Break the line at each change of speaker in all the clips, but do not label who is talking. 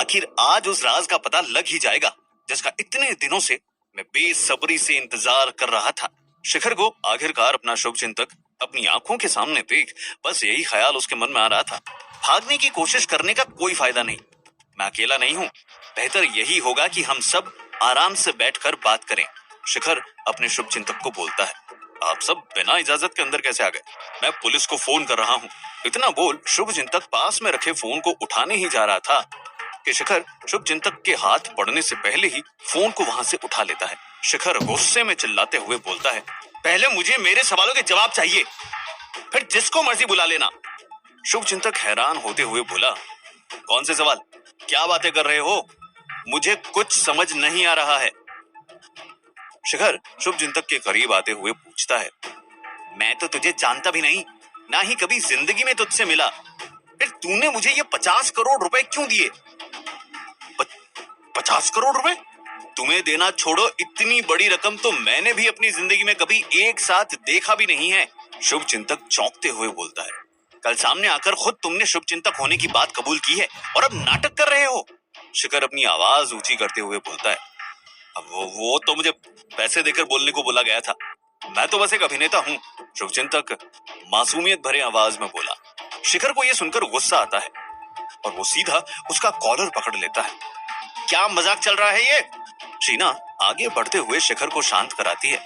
आखिर आज उस राज का पता लग ही जाएगा जिसका इतने दिनों से मैं बेसब्री से इंतजार कर रहा था। शिखर को आखिरकार अपना शुभचिंतक अपनी आंखों के सामने देख बस यही ख्याल उसके मन में आ रहा था। भागने की कोशिश करने का कोई फायदा नहीं, मैं अकेला नहीं हूँ। बेहतर यही होगा कि हम सब आराम से बैठकर बात करें। शिखर अपने शुभचिंतक को बोलता है, आप सब बिना इजाजत के अंदर कैसे आ गए? मैं पुलिस को फोन कर रहा हूँ। इतना बोल शुभचिंतक पास में रखे फोन को उठाने ही जा रहा था कि शिखर शुभचिंतक के हाथ पड़ने से पहले ही फोन को वहां से उठा लेता है। शिखर गुस्से में चिल्लाते हुए बोलता है, पहले मुझे मेरे सवालों के जवाब चाहिए, फिर जिसको मर्जी बुला लेना। शुभचिंतक हैरान होते हुए बोला, कौन से सवाल? क्या बातें कर रहे हो? मुझे कुछ समझ नहीं आ रहा है। शिखर शुभचिंतक के करीब आते हुए पूछता है, मैं तो तुझे जानता भी नहीं, ना ही कभी जिंदगी में तुझसे मिला, फिर तूने मुझे ये 50 करोड़ रुपए क्यों दिए? 50 करोड़ रुपए? तुम्हें देना छोड़ो, इतनी बड़ी रकम तो मैंने भी अपनी जिंदगी में कभी एक साथ देखा भी नहीं है। शुभचिंतक चौंकते हुए बोलता है, कल सामने आकर खुद तुमने शुभचिंतक होने की बात कबूल की है और अब नाटक कर रहे हो। शिखर अपनी आवाज ऊंची करते हुए बोलता है, अब वो तो मुझे पैसे देकर बोलने को बोला गया था, मैं तो बस एक अभिनेता हूँ। शुभचिंतक मासूमियत भरे आवाज में बोला। शिखर को यह सुनकर गुस्सा आता है और वो सीधा उसका कॉलर पकड़ लेता है। क्या मजाक चल रहा है ये? शीना आगे बढ़ते हुए शिखर को शांत कराती है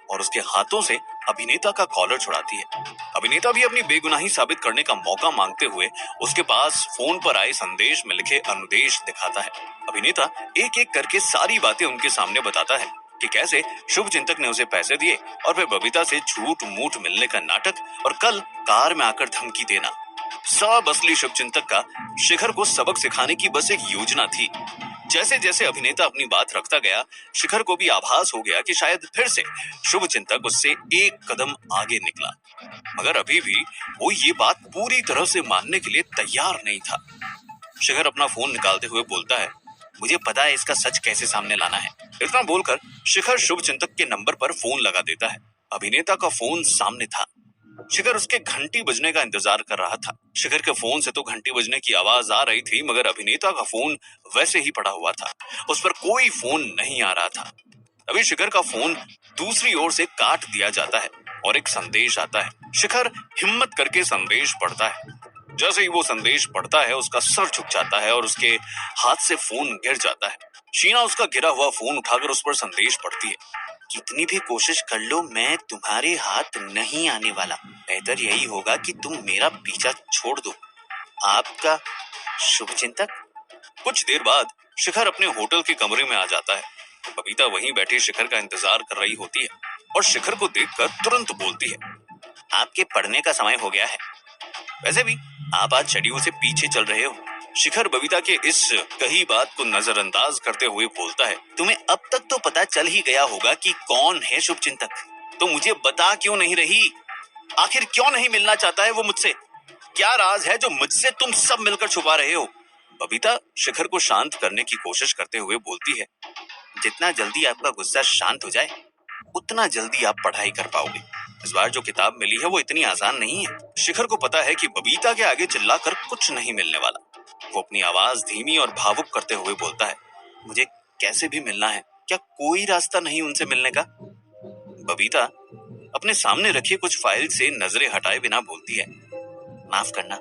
और उसके हाथों से अभिनेता का कॉलर छुड़ाती है। अभिनेता भी अपनी बेगुनाही साबित करने का मौका मांगते हुए उसके पास फोन पर आए संदेश में लिखे अनुदेश दिखाता है। अभिनेता एक एक करके सारी बातें उनके सामने बताता है कि कैसे शुभचिंतक ने उसे पैसे दिए और फिर बबीता से झूठ मूठ मिलने का नाटक और कल कार में आकर धमकी देना। सब असली शुभचिंतक का शिखर को सबक सिखाने की बस एक योजना थी। जैसे जैसे अभिनेता अपनी बात रखता गया, शिखर को भी आभास हो गया कि शायद फिर से शुभचिंतक उससे एक कदम आगे निकला, मगर अभी भी वो ये बात पूरी तरह से मानने के लिए तैयार नहीं था। शिखर अपना फोन निकालते हुए बोलता है, मुझे पता है इसका सच कैसे सामने लाना है। इतना बोलकर शिखर शुभचिंतक के नंबर पर फोन लगा देता है। अभिनेता का फोन सामने था। शिखर उसके घंटी बजने का इंतजार कर रहा था। शिखर के फोन से तो घंटी बजने की आवाज आ रही थी, मगर अभिनेता का फोन वैसे ही पड़ा हुआ था, उस पर कोई फोन नहीं आ रहा था। अभी शिखर का फोन दूसरी ओर से काट दिया जाता है और एक संदेश आता है। शिखर हिम्मत करके संदेश पढ़ता है। जैसे ही वो संदेश पढ़ता है, उसका सर झुक जाता है और उसके हाथ से फोन गिर जाता है। शीना उसका गिरा हुआ फोन उठाकर उस पर संदेश पढ़ती है, कितनी भी कोशिश कर लो, मैं तुम्हारे हाथ नहीं आने वाला। बेहतर यही होगा कि तुम मेरा पीछा छोड़ दो। आपका शुभचिंतक। कुछ देर बाद शिखर अपने होटल के कमरे में आ जाता है। बबीता वहीं बैठी शिखर का इंतजार कर रही होती है और शिखर को देखकर तुरंत बोलती है, आपके पढ़ने का समय हो गया है। वैसे भी आप आज शेड्यूल से पीछे चल रहे हो। शिखर बबीता के इस कही बात को नजरअंदाज करते हुए बोलता है, तुम्हें अब तक तो पता चल ही गया होगा कि कौन है शुभचिंतक, तो मुझे बता क्यों नहीं रही? आखिर क्यों नहीं मिलना चाहता है वो मुझसे? क्या राज है जो मुझसे तुम सब मिलकर छुपा रहे हो? बबीता शिखर को शांत करने की कोशिश करते हुए बोलती है, जितना जल्दी आपका गुस्सा शांत हो जाए उतना जल्दी आप पढ़ाई कर पाओगे। इस बार जो किताब मिली है वो इतनी आसान नहीं है। शिखर को पता है कि बबीता के आगे चिल्लाकर कुछ नहीं मिलने वाला। वो अपनी आवाज धीमी और भावुक करते हुए बोलता है, मुझे कैसे भी मिलना है, क्या कोई रास्ता नहीं उनसे मिलने का? बबीता अपने सामने रखी कुछ फाइल से नजरें हटाए बिना बोलती है, माफ करना,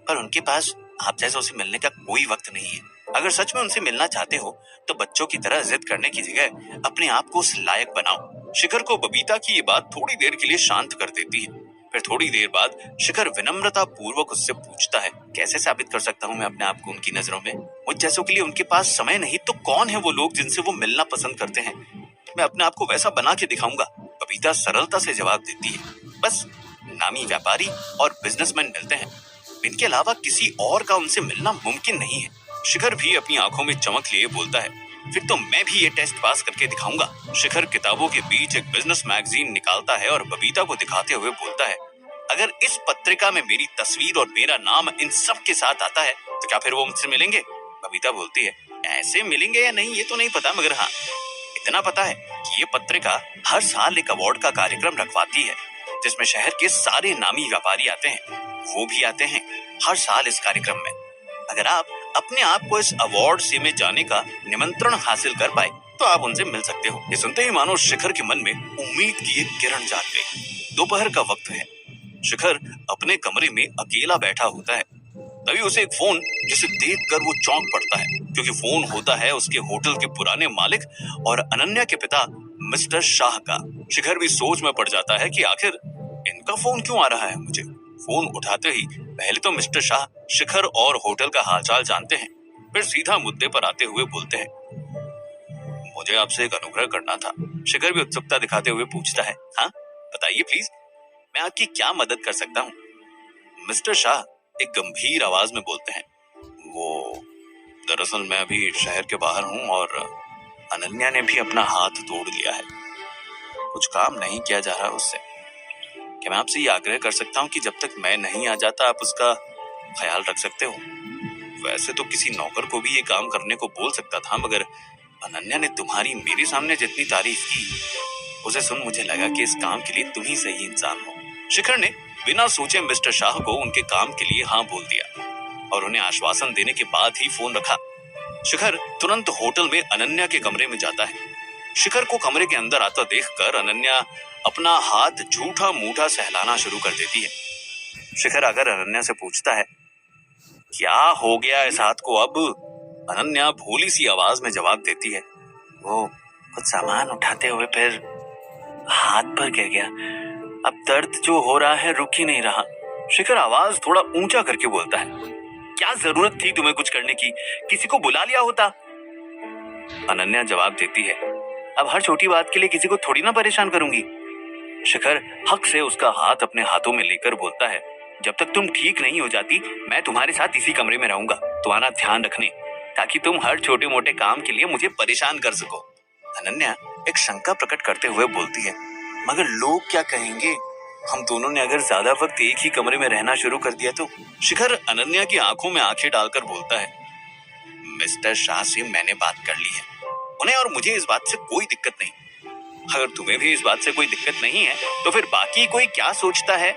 पर उनके पास आप जैसों से मिलने का कोई वक्त नहीं है। अगर सच में उनसे मिलना चाहते हो तो बच्चों की तरह जिद करने की जगह अपने आप को उस लायक बनाओ। शिखर को बबीता की ये बात थोड़ी देर के लिए शांत कर देती है। फिर थोड़ी देर बाद शिखर विनम्रता पूर्वक उससे पूछता है, कैसे साबित कर सकता हूँ मैं अपने आप को उनकी नजरों में? मुझ जैसों के लिए उनके पास समय नहीं तो कौन है वो लोग जिनसे वो मिलना पसंद करते हैं? मैं अपने आप को वैसा बना के दिखाऊंगा। बबीता सरलता से जवाब देती है, बस नामी व्यापारी और बिजनेसमैन मिलते हैं, इनके अलावा किसी और का उनसे मिलना मुमकिन नहीं है। शिखर भी अपनी आंखों में चमक लिए बोलता है, फिर तो मैं भी ये टेस्ट पास करके दिखाऊंगा। शिखर किताबों के बीच एक बिजनेस मैगजीन निकालता है और बबीता को दिखाते हुए बोलता है, अगर इस पत्रिका में मेरी तस्वीर और मेरा नाम इन सब के साथ आता है तो क्या फिर वो मुझसे मिलेंगे? बबीता बोलती है, ऐसे मिलेंगे या नहीं ये तो नहीं पता, मगर हाँ इतना पता है कि ये पत्रिका हर साल एक अवार्ड का कार्यक्रम रखवाती है जिसमें शहर के सारे नामी व्यापारी आते हैं। वो भी आते हैं हर साल इस कार्यक्रम में। अगर आप अपने आप को इस अवार्ड से में जाने का निमंत्रण हासिल कर पाए तो आप उनसे मिल सकते हो। ये सुनते ही मानो शिखर के मन में उम्मीद की एक किरण जाग गई। दोपहर का वक्त है। शिखर अपने कमरे में अकेला बैठा होता है। तभी उसे एक फोन जिसे देखकर वो चौंक पड़ता है, क्योंकि फोन होता है उसके होटल के पुराने मालिक और अनन्या के पिता मिस्टर शाह का। शिखर भी सोच में पड़ जाता है कि आखिर इनका फोन क्यों आ रहा है मुझे। फोन उठाते ही पहले तो मिस्टर शाह शिखर और होटल का हालचाल जानते हैं, फिर सीधा मुद्दे पर आते हुए बोलते हैं, मुझे आपसे एक अनुग्रह करना था। शिखर भी उत्सुकता दिखाते हुए पूछता है, हाँ बताइए प्लीज, मैं आपकी क्या मदद कर सकता हूँ। मिस्टर शाह एक गंभीर आवाज में बोलते हैं, वो दरअसल मैं अभी शहर के बाहर हूँ और अनन्या ने भी अपना हाथ तोड़ लिया है। कुछ काम नहीं किया जा रहा उससे। क्या मैं आपसे ये आग्रह कर सकता हूँ कि जब तक मैं नहीं आ जाता आप उसका ख्याल रख सकते हो। वैसे तो किसी नौकर को भी ये काम करने को बोल सकता था, मगर अनन्या ने तुम्हारी मेरे सामने जितनी तारीफ की, उसे सुन मुझे लगा कि इस काम के लिए तुम ही सही इंसान हो। शिखर ने बिना सोचे मिस्टर शाह को उनके काम के लिए हाँ बोल दिया और उन्हें आश्वासन देने के बाद ही फोन रखा। शिखर तुरंत होटल में अनन्या के कमरे में जाता है। शिखर को कमरे के अंदर आता देखकर अनन्या अपना हाथ झूठा मूठा सहलाना शुरू कर देती है। शिखर आकर अनन्या से पूछता है, क्या हो गया इस हाथ को अब। अनन्या भोली सी आवाज में जवाब देती है, वो कुछ सामान उठाते हुए फिर हाथ पर गिर गया, अब दर्द जो हो रहा है रुक ही नहीं रहा। शिखर आवाज थोड़ा ऊंचा करके बोलता है, क्या जरूरत थी तुम्हें कुछ करने की, किसी को बुला लिया होता। अनन्या जवाब देती है, अब हर छोटी बात के लिए किसी को थोड़ी ना परेशान करूंगी। शिखर हक से उसका हाथ अपने हाथों में लेकर बोलता है, जब तक तुम ठीक नहीं हो जाती मैं तुम्हारे साथ इसी कमरे में रहूंगा, तुम्हारा ध्यान रखने, ताकि तुम हर छोटे मोटे काम के लिए मुझे परेशान कर सको। अनन्या एक शंका प्रकट करते हुए बोलती है, मगर लोग क्या कहेंगे, हम दोनों ने अगर ज्यादा वक्त एक ही कमरे में रहना शुरू कर दिया तो। शिखर अनन्या की आंखों में आंखें डालकर बोलता है, मिस्टर शाह से मैंने बात कर ली है, उन्हें और मुझे इस बात से कोई दिक्कत नहीं। अगर तुम्हें भी इस बात से कोई दिक्कत नहीं है तो फिर बाकी कोई क्या सोचता है,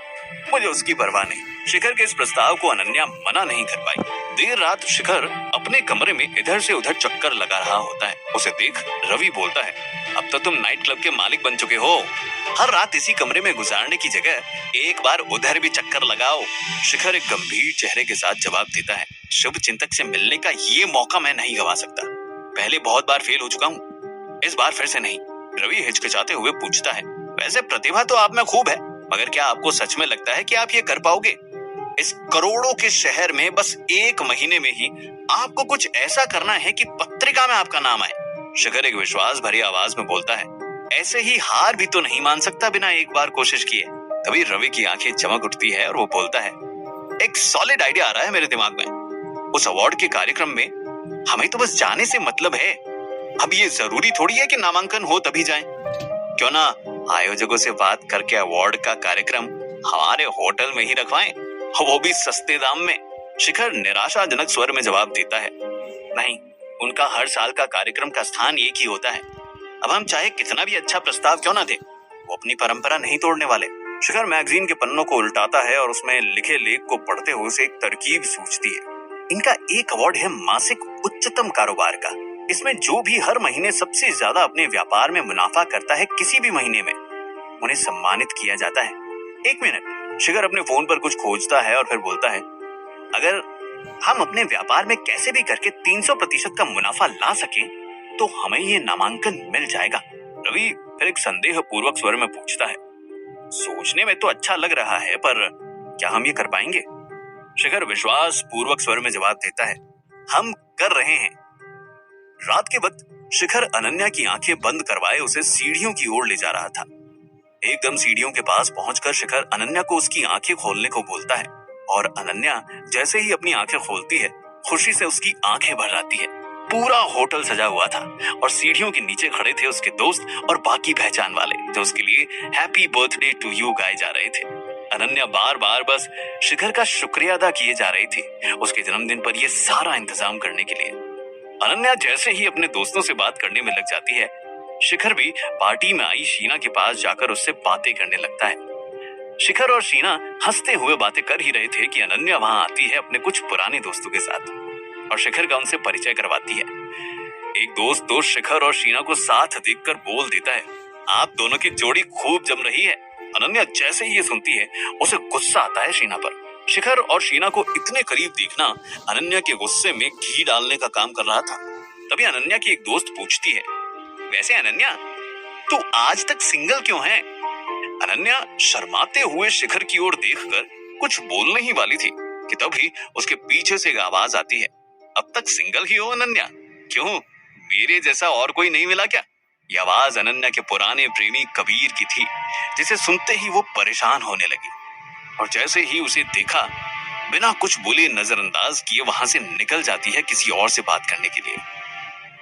मुझे उसकी परवाह नहीं। शिखर के इस प्रस्ताव को अनन्या मना नहीं कर पाई। देर रात शिखर अपने कमरे में इधर से उधर चक्कर लगा रहा होता है। उसे देख रवि बोलता है, अब तो तुम नाइट क्लब के मालिक बन चुके हो, हर रात इसी कमरे में गुजारने की जगह एक बार उधर भी चक्कर लगाओ। शिखर एक गंभीर चेहरे के साथ जवाब देता है, शुभ चिंतक से मिलने का ये मौका मैं नहीं गवा सकता, पहले बहुत बार फेल हो चुका हूँ, इस बार फिर से नहीं। रवि हिचकिचाते हुए पूछता है, वैसे प्रतिभा तो आप में खूब है, मगर क्या आपको सच में लगता है कि आप ये कर पाओगे। इस करोड़ों के शहर में बस एक महीने में ही आपको कुछ ऐसा करना है कि पत्रिका में आपका नाम आए। शिखर एक विश्वास भरी आवाज में बोलता है, ऐसे ही हार भी तो नहीं मान सकता बिना एक बार कोशिश किए। तभी रवि की आंखें चमक उठती है और वो बोलता है, एक सॉलिड आइडिया आ रहा है मेरे दिमाग में। उस अवार्ड के कार्यक्रम में हमें तो बस जाने से मतलब है, अब ये जरूरी थोड़ी है कि नामांकन हो तभी जाएं। क्यों ना आयोजकों से बात करके अवार्ड का कार्यक्रम हमारे होटल में ही रखवाएं, वो भी सस्ते दाम में। शिखर निराशाजनक स्वर में जवाब देता है, नहीं, उनका हर साल का कार्यक्रम का स्थान एक ही होता है, अब हम चाहे कितना भी अच्छा प्रस्ताव क्यों ना दे, वो अपनी परंपरा नहीं तोड़ने वाले। शिखर मैगजीन के पन्नों को उल्टाता है और उसमें लिखे लेख को पढ़ते हुए उसे एक तरकीब सूझती है। इनका एक अवार्ड है मासिक उच्चतम कारोबार का, इसमें जो भी हर महीने सबसे ज्यादा अपने व्यापार में मुनाफा करता है किसी भी महीने में, उन्हें सम्मानित किया जाता है। एक मिनट, शिखर अपने फोन पर कुछ खोजता है और फिर बोलता है, अगर हम अपने व्यापार में कैसे भी करके 300% का मुनाफा ला सकें तो हमें ये नामांकन मिल जाएगा। रवि फिर एक संदेह पूर्वक स्वर में पूछता है, सोचने में तो अच्छा लग रहा है, पर क्या हम ये कर पाएंगे। शिखर विश्वास पूर्वक स्वर में जवाब देता है, हम कर रहे हैं। रात के वक्त शिखर अनन्या की आंखें बंद करवाए उसे सीढ़ियों की ओर ले जा रहा था। एकदम सीढ़ियों के पास पहुंचकर शिखर अनन्या को उसकी आंखें खोलने को बोलता है और अनन्या जैसे ही अपनी आंखें खोलती है, खुशी से उसकी आंखें भर आती है। पूरा होटल सजा हुआ था और सीढ़ियों के नीचे खड़े थे उसके दोस्त और बाकी पहचान वाले, जो उसके लिए हैप्पी बर्थडे टू यू गाए जा रहे थे। अनन्या बार बार बस शिखर का शुक्रिया अदा किए जा रही थी उसके जन्मदिन पर यह सारा इंतजाम करने के लिए। अनन्या जैसे ही अपने दोस्तों से बात करने में लग जाती है, शिखर भी पार्टी में आई शीना के पास जाकर उससे बातें करने लगता है। शिखर और शीना हंसते हुए बातें कर ही रहे थे कि अनन्या वहां आती है अपने कुछ पुराने दोस्तों के साथ। और शिखर का उनसे परिचय करवाती है। एक दोस्त तो शिखर और शीना को साथ देखकर बोल देता है, आप दोनों की जोड़ी खूब जम रही है। अनन्या जैसे ही ये सुनती है उसे गुस्सा आता है शीना पर। शिखर और शीना को इतने करीब देखना अनन्या के गुस्से में घी डालने का काम कर रहा था। तभी अनन्या की एक दोस्त पूछती है, वैसे अनन्या तू आज तक सिंगल क्यों है? अनन्या शर्माते हुए शिखर की ओर देखकर कुछ बोलने ही वाली थी कि तभी उसके पीछे से एक आवाज आती है, अब तक सिंगल ही हो अनन्या? क्यों, मेरे जैसा और कोई नहीं मिला क्या? यह आवाज अनन्या के पुराने प्रेमी कबीर की थी, जिसे सुनते ही वो परेशान होने लगी और जैसे ही उसे देखा बिना कुछ बोले नजरअंदाज किए वहां से निकल जाती है किसी और से बात करने के लिए।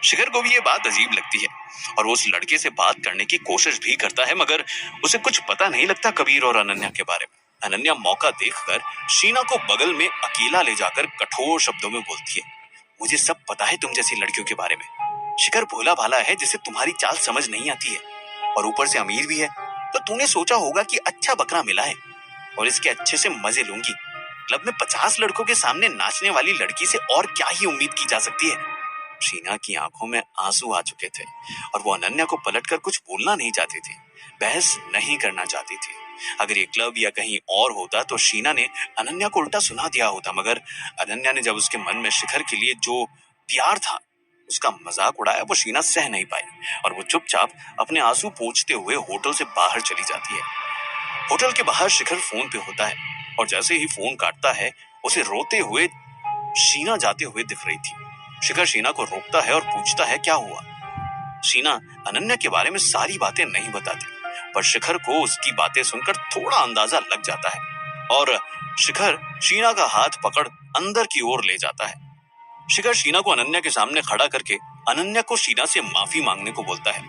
शिखर को भी ये बात अजीब लगती है और वो उस लड़के से बात करने की कोशिश भी करता है, मगर उसे कुछ पता नहीं लगता कबीर और अनन्या के बारे में। अनन्या मौका देखकर शीना को बगल में अकेला ले जाकर कठोर शब्दों में बोलती है, मुझे सब पता है तुम जैसी लड़कियों के बारे में। शिखर भोला भाला है जिसे तुम्हारी चाल समझ नहीं आती है और ऊपर से अमीर भी है, तो तूने सोचा होगा कि अच्छा बकरा मिला है और इसके अच्छे से मजे लूंगी। क्लब में 50 लड़कों के सामने नाचने वाली लड़की से और क्या ही उम्मीद की जा सकती है। शीना की आंखों में आंसू आ चुके थे और वो अनन्या को पलटकर कुछ बोलना नहीं चाहती थी, बहस नहीं करना चाहती थी। अगर ये क्लब या कहीं और होता तो शीना ने अनन्या को उल्टा सुना दिया होता, मगर अनन्या ने जब उसके मन में शिखर के लिए जो प्यार था उसका मजाक उड़ाया, वो शीना सह नहीं पाई और वो चुपचाप अपने आंसू पोंछते हुए होटल से बाहर चली जाती है। होटल के बाहर शिखर फोन पे होता है और जैसे ही फोन काटता है उसे रोते हुए शीना जाते हुए दिख रही थी। शिखर शीना को रोकता है और पूछता है क्या हुआ। शीना अनन्या के बारे में सारी बातें नहीं बताती, पर शिखर को उसकी बातें सुनकर थोड़ा अंदाजा लग जाता है और शिखर शीना का हाथ पकड़ अंदर की ओर ले जाता है। शिखर शीना को अनन्या के सामने खड़ा करके अनन्या को शीना से माफी मांगने को बोलता है,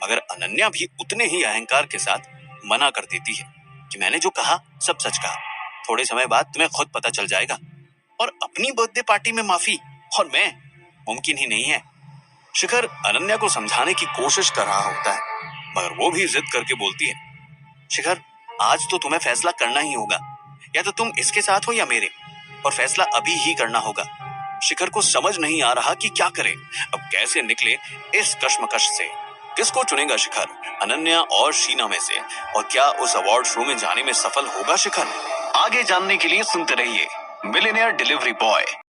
मगर अनन्या भी उतने ही अहंकार के साथ मना कर देती है कि मैंने जो कहा सब सच कहा, थोड़े समय बाद तुम्हें खुद पता चल जाएगा। और अपनी बर्थडे पार्टी में माफी और मैं, मुमकिन ही नहीं है। शिखर अनन्या को समझाने की कोशिश कर रहा होता है, मगर वो भी जिद करके बोलती है, शिखर आज तो तुम्हें फैसला करना ही होगा, या तो तुम इसके साथ हो या मेरे, और फैसला अभी ही करना होगा। शिखर को समझ नहीं आ रहा कि क्या करे, अब कैसे निकले इस कश्मकश से। किसको चुनेगा शिखर, अनन्या और शीना में से, और क्या उस अवार्ड शो में जाने में सफल होगा शिखर? आगे जानने के लिए सुनते रहिए मिलियनेयर डिलीवरी बॉय।